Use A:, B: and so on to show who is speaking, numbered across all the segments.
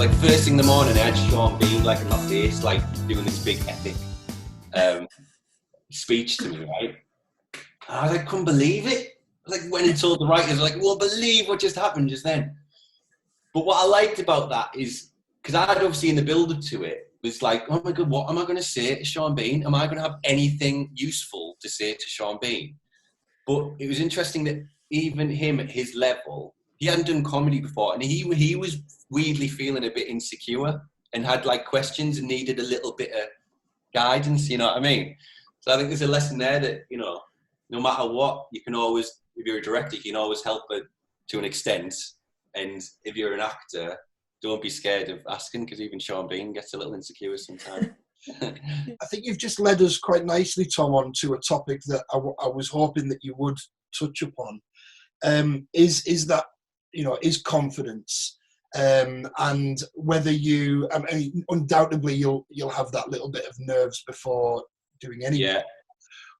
A: like first thing in the morning, I had Sean Bean like in my face, like doing this big epic speech to me, right? And I was like, couldn't believe it. I was like, went and told the writers, like, won't believe what just happened just then. But what I liked about that is, because I'd obviously in the build-up to it, was like, oh my God, what am I going to say to Sean Bean? Am I going to have anything useful to say to Sean Bean? But it was interesting that even him at his level, he hadn't done comedy before, and he was weirdly feeling a bit insecure and had like questions and needed a little bit of guidance, you know what I mean? So I think there's a lesson there that, you know, no matter what, you can always, if you're a director, you can always help it to an extent. And if you're an actor, don't be scared of asking, because even Sean Bean gets a little insecure sometimes.
B: I think you've just led us quite nicely, Tom, on to a topic that I was hoping that you would touch upon. Is that, you know, is confidence, and whether you, I mean, undoubtedly you'll have that little bit of nerves before doing anything.
A: Yeah.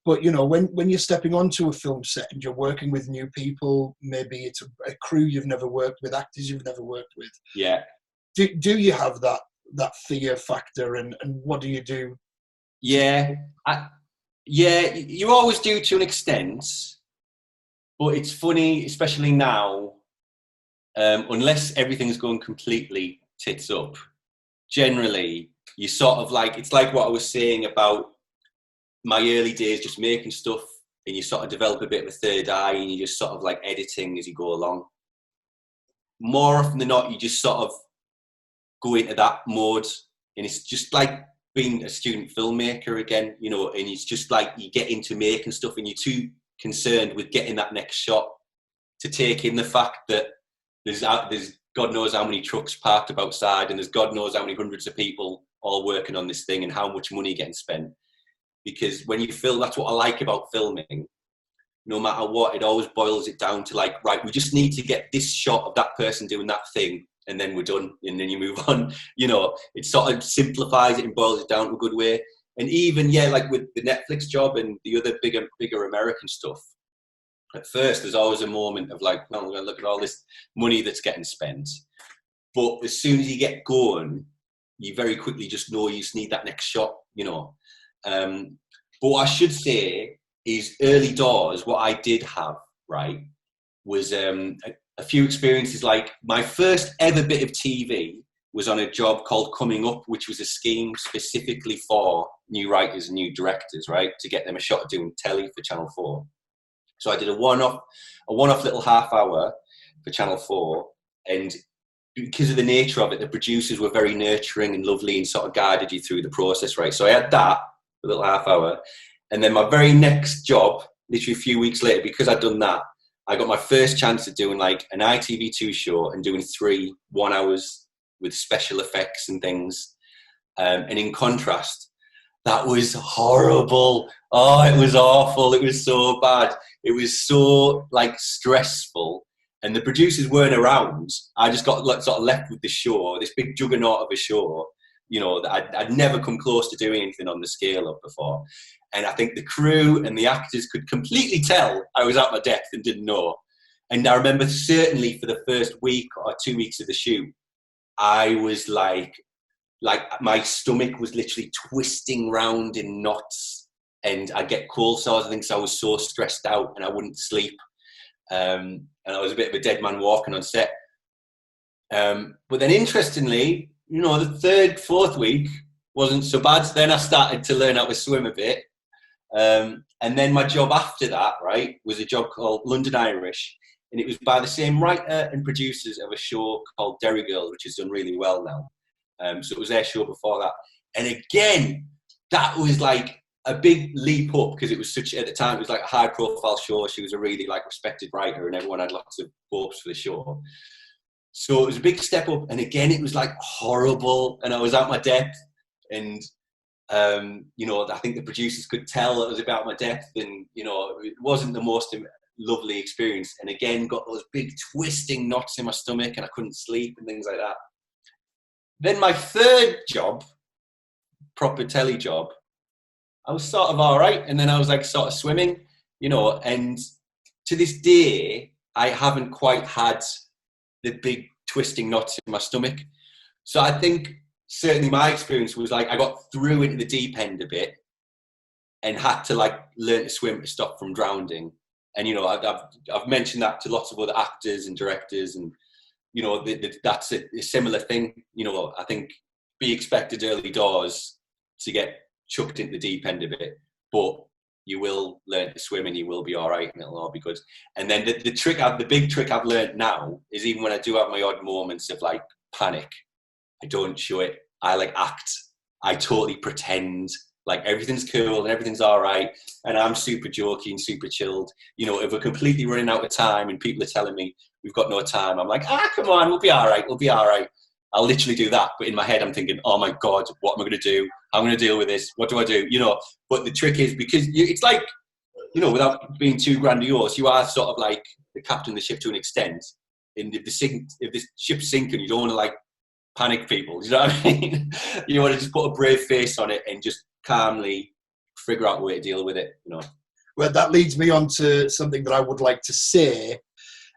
B: But, you know, when you're stepping onto a film set and you're working with new people, maybe it's a crew you've never worked with, actors you've never worked with.
A: Yeah.
B: Do you have that fear factor, and what do you do?
A: Yeah. You always do to an extent, but it's funny, especially now, unless everything's going completely tits up, generally, you sort of like, it's like what I was saying about my early days, just making stuff, and you sort of develop a bit of a third eye, and you just sort of like editing as you go along. More often than not, you just sort of go into that mode, and it's just like being a student filmmaker again, you know, and it's just like you get into making stuff and you're too concerned with getting that next shot to take in the fact that there's God knows how many trucks parked up outside, and there's God knows how many hundreds of people all working on this thing, and how much money getting spent. Because when you film, that's what I like about filming, no matter what, it always boils it down to like, right, we just need to get this shot of that person doing that thing, and then we're done, and then you move on. You know, it sort of simplifies it and boils it down to a good way. And even, yeah, like with the Netflix job and the other bigger American stuff, at first there's always a moment of like, well, look at all this money that's getting spent. But as soon as you get going, you very quickly just know you just need that next shot, you know. But what I should say is early doors, what I did have, right, was a few experiences. Like my first ever bit of TV was on a job called Coming Up, which was a scheme specifically for new writers and new directors, right, to get them a shot at doing telly for Channel 4. So I did a one-off little half hour for Channel 4, and because of the nature of it, the producers were very nurturing and lovely and sort of guided you through the process, right? So I had that, a little half hour. And then my very next job, literally a few weeks later, because I'd done that, I got my first chance at doing like an ITV2 show and doing 3 1 hours with special effects and things. And in contrast, that was horrible. Oh, it was awful. It was so bad. It was so like stressful. And the producers weren't around. I just got sort of left with the show, this big juggernaut of a show, you know, that I'd never come close to doing anything on the scale of before. And I think the crew and the actors could completely tell I was out my depth and didn't know. And I remember certainly for the first week or 2 weeks of the shoot, I was like my stomach was literally twisting round in knots, and I'd get cold sores. I think so I was so stressed out and I wouldn't sleep. And I was a bit of a dead man walking on set. But then interestingly, you know, the 3rd, 4th week wasn't so bad. Then I started to learn how to swim a bit. And then my job after that, right, was a job called London Irish. And it was by the same writer and producers of a show called Derry Girls, which has done really well now. So it was their show before that. And again, that was like a big leap up, because it was such, at the time, it was like a high profile show. She was a really like respected writer and everyone had lots of hopes for the show. So it was a big step up. And again, it was like horrible. And I was out my depth. And, you know, I think the producers could tell that I was about my depth. And, you know, it wasn't the most lovely experience. And again, got those big twisting knots in my stomach and I couldn't sleep and things like that. Then my 3rd job, proper telly job, I was sort of all right. And then I was like sort of swimming, you know, and to this day, I haven't quite had the big twisting knots in my stomach. So I think certainly my experience was like I got through into the deep end a bit and had to like learn to swim to stop from drowning. And you know, I've mentioned that to lots of other actors and directors, and you know, that's a similar thing. You know, I think be expected early doors to get chucked into the deep end a bit, but you will learn to swim and you will be all right and it'll all be good. And then the big trick I've learned now is even when I do have my odd moments of like panic, I don't show it. I like act. I totally pretend like everything's cool and everything's all right. And I'm super jokey and super chilled. You know, if we're completely running out of time and people are telling me we've got no time, I'm like, come on, we'll be all right. We'll be all right. I'll literally do that. But in my head, I'm thinking, oh my God, what am I going to do? I'm going to deal with this. What do I do? You know, but the trick is because it's like, you know, without being too grandiose, you are sort of like the captain of the ship to an extent. And if the ship's sinking, you don't want to like panic people. You know what I mean? You want to just put a brave face on it and just calmly figure out a way to deal with it, you know.
B: Well, that leads me on to something that I would like to say.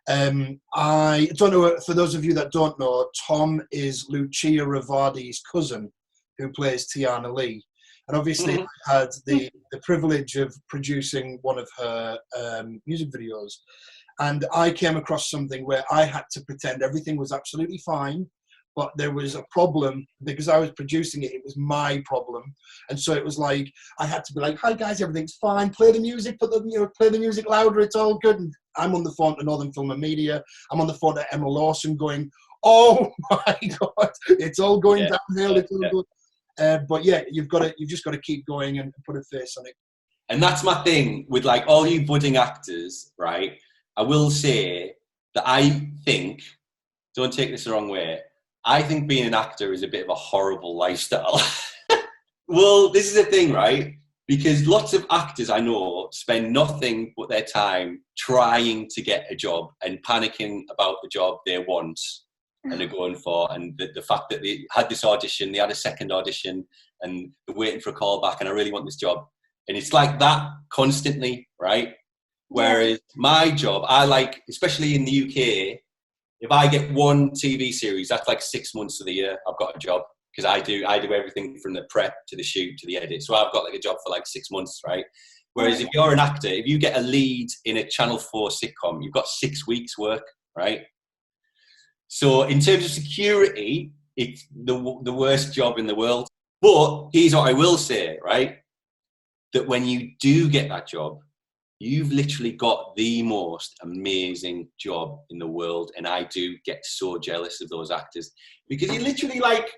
B: I don't know, for those of you that don't know, Tom is Lucia Ravadi's cousin who plays Tiana Lee. And obviously I had the privilege of producing one of her music videos. And I came across something where I had to pretend everything was absolutely fine, but there was a problem because I was producing it. It was my problem. And so it was like, I had to be like, hi guys, everything's fine. Play the music, play the music louder. It's all good. And I'm on the phone to Northern Film and Media. I'm on the phone to Emma Lawson going, oh my God, it's all going downhill. It's all good. But yeah, you've just got to keep going and put a face on it.
A: And that's my thing with like all you budding actors, right? I will say that I think, don't take this the wrong way, I think being an actor is a bit of a horrible lifestyle. Well, this is the thing, right? Because lots of actors I know spend nothing but their time trying to get a job and panicking about the job they want and are going for. And the fact that they had this audition, they had a second audition and they're waiting for a call back and I really want this job. And it's like that constantly, right? Whereas my job, I like, especially in the UK, if I get one TV series, that's like 6 months of the year I've got a job because I do everything from the prep to the shoot to the edit. So I've got like a job for like 6 months, right? Whereas if you're an actor, if you get a lead in a Channel 4 sitcom, you've got 6 weeks work, right? So in terms of security, it's the worst job in the world. But here's what I will say, right? That when you do get that job, you've literally got the most amazing job in the world. And I do get so jealous of those actors because you're literally like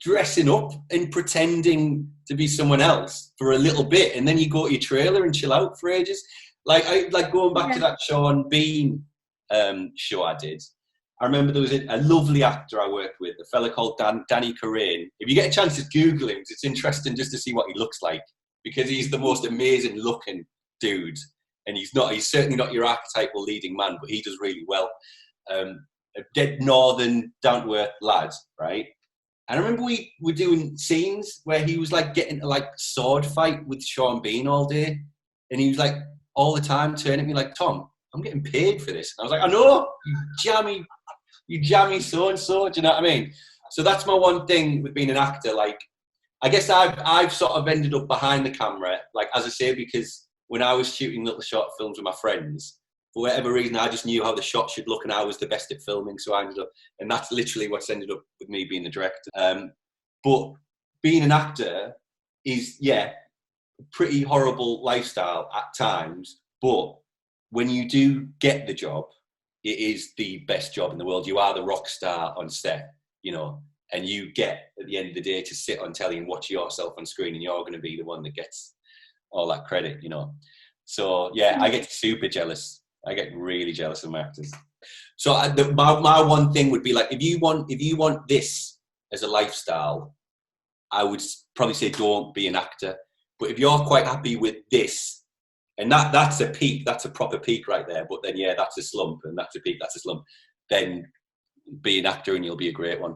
A: dressing up and pretending to be someone else for a little bit. And then you go to your trailer and chill out for ages. Like going back to that Sean Bean show I did. I remember there was a lovely actor I worked with, a fella called Danny Corain. If you get a chance to Google him, it's interesting just to see what he looks like because he's the most amazing looking dude, and he's certainly not your archetypal leading man, but he does really well. A dead northern, down to earth lad, right? And I remember we were doing scenes where he was like getting a like sword fight with Sean Bean all day, and he was like all the time turning at me like, Tom, I'm getting paid for this. And I was like, I know, you jammy so and so. Do you know what I mean? So that's my one thing with being an actor. Like, I guess I've sort of ended up behind the camera, like as I say, because when I was shooting little short films with my friends, for whatever reason, I just knew how the shot should look and I was the best at filming. So I ended up, and that's literally what's ended up with me being the director. But being an actor is, a pretty horrible lifestyle at times. But when you do get the job, it is the best job in the world. You are the rock star on set, you know, and you get at the end of the day to sit on telly and watch yourself on screen and you're going to be the one that gets all that credit, you know. So I get super jealous. I get really jealous of my actors. So my one thing would be like, if you want this as a lifestyle, I would probably say don't be an actor. But if you're quite happy with this, and that's a peak, that's a proper peak right there. But then that's a slump, and that's a peak, that's a slump. Then be an actor, and you'll be a great one.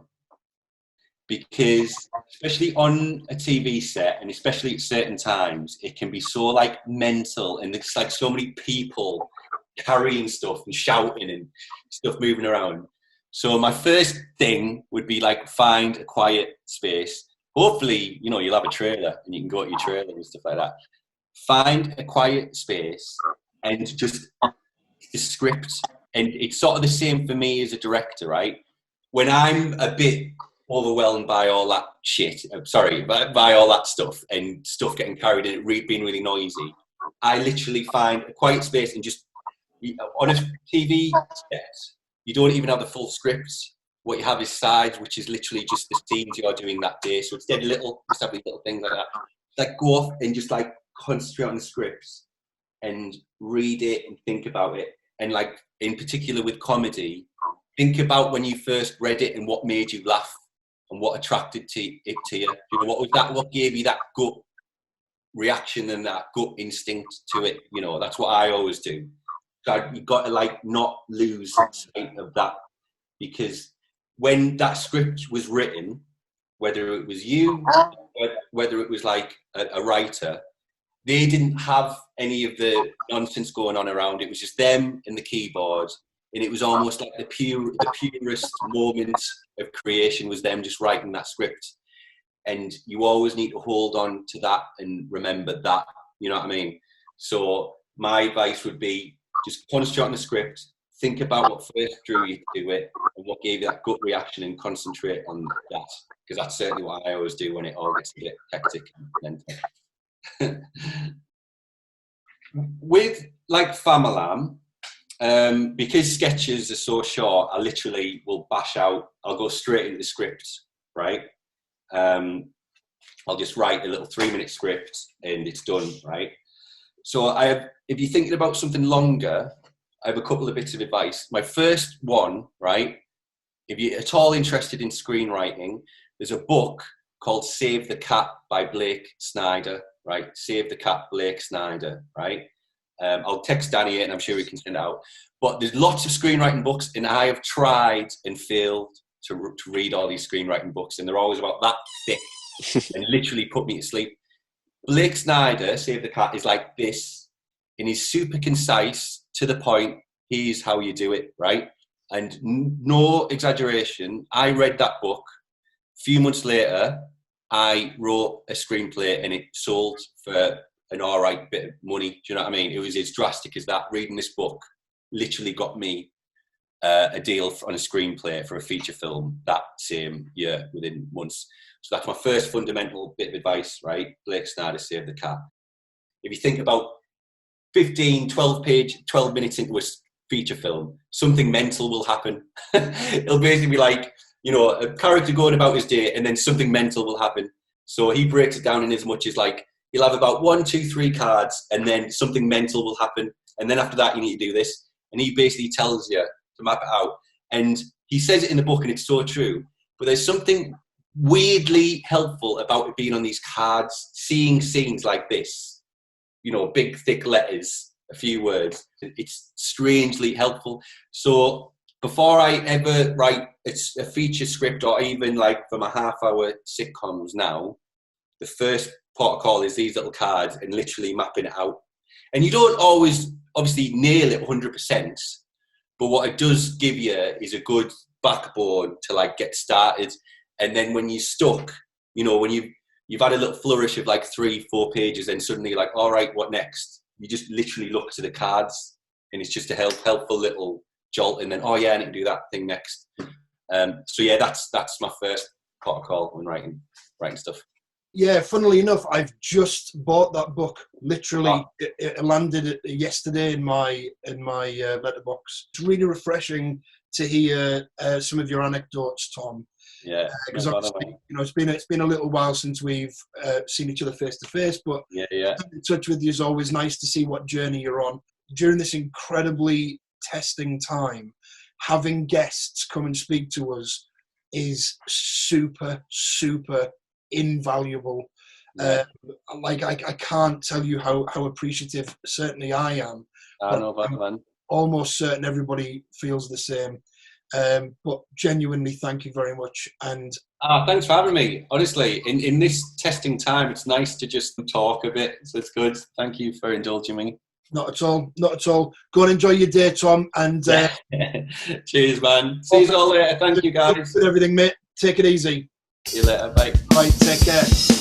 A: Because especially on a TV set and especially at certain times, it can be so like mental and there's like so many people carrying stuff and shouting and stuff moving around So my first thing would be like find a quiet space. Hopefully, you know, you'll have a trailer and you can go to your trailer and stuff like that. Find a quiet space and just the script. And it's sort of the same for me as a director, right? When I'm a bit overwhelmed by all that shit, by all that stuff and stuff getting carried in, being really noisy, I literally find a quiet space and just, on a TV set, you don't even have the full scripts. What you have is sides, which is literally just the scenes you're doing that day. So it's dead little, just have these little things like that. Like go off and just like concentrate on the scripts and read it and think about it. And like in particular with comedy, think about when you first read it and what made you laugh and what attracted it to you. You know, what was that? What gave you that gut reaction and that gut instinct to it? You know, that's what I always do. So you've got to like not lose sight of that, because when that script was written, whether it was you, whether it was like a writer, they didn't have any of the nonsense going on around. It was just them and the keyboard, and it was almost like the purest moment of creation was them just writing that script. And you always need to hold on to that and remember that. You know what I mean? So my advice would be just concentrate on the script, think about what first drew you to it and what gave you that gut reaction, and concentrate on that, because that's certainly what I always do when it all gets a bit hectic and mental. With like Famalam, because sketches are so short, I literally will I'll go straight into the script, right? I'll just write a little 3-minute script and it's done, right? So if you're thinking about something longer, I have a couple of bits of advice. My first one, right? If you're at all interested in screenwriting, there's a book called Save the Cat by Blake Snyder, right? Save the Cat, Blake Snyder, right? I'll text Danny it and I'm sure we can send it out. But there's lots of screenwriting books, and I have tried and failed to read all these screenwriting books, and they're always about that thick and literally put me to sleep. Blake Snyder, Save the Cat, is like this, and he's super concise, to the point. Here's how you do it, right? And no exaggeration, I read that book. A few months later, I wrote a screenplay and it sold for an all right bit of money. Do you know what I mean? It was as drastic as that. Reading this book literally got me a deal on a screenplay for a feature film that same year, within months. So that's my first fundamental bit of advice, right? Blake Snyder, Save the Cat. If you think about 12 minutes into a feature film, something mental will happen. It'll basically be like, you know, a character going about his day and then something mental will happen. So he breaks it down in as much as like, you'll have about 1, 2, 3 cards and then something mental will happen. And then after that, you need to do this. And he basically tells you to map it out. And he says it in the book and it's so true. But there's something weirdly helpful about it being on these cards, seeing scenes like this, you know, big, thick letters, a few words. It's strangely helpful. So before I ever write a feature script, or even like for my half-hour sitcoms now, the first port of call is these little cards and literally mapping it out. And you don't always, obviously, nail it 100%, but what it does give you is a good backbone to like get started. And then when you're stuck, you know, when you've had a little flourish of like 3-4 pages, and suddenly you're like, all right, what next? You just literally look to the cards, and it's just a helpful little jolt, and then, oh yeah, I need to do that thing next. So yeah, that's my first port of call when writing stuff.
B: Yeah, funnily enough, I've just bought that book. Literally, it landed yesterday in my letterbox. It's really refreshing to hear some of your anecdotes, Tom.
A: Yeah,
B: because obviously, you know, it's been a little while since we've seen each other face to face. But
A: yeah,
B: in touch with you is always nice to see what journey you're on during this incredibly testing time. Having guests come and speak to us is super, super invaluable.
A: Yeah.
B: Like I can't tell you how appreciative certainly I am.
A: I know that, man.
B: Almost certain everybody feels the same. But genuinely, thank you very much. And
A: thanks for having me. Honestly, in this testing time, it's nice to just talk a bit. So it's good. Thank you for indulging me.
B: Not at all. Not at all. Go and enjoy your day, Tom. And
A: cheers, man. See you all later. Thank you, guys.
B: With everything, mate. Take it easy.
A: See you later. Bye.
B: Right. Take care.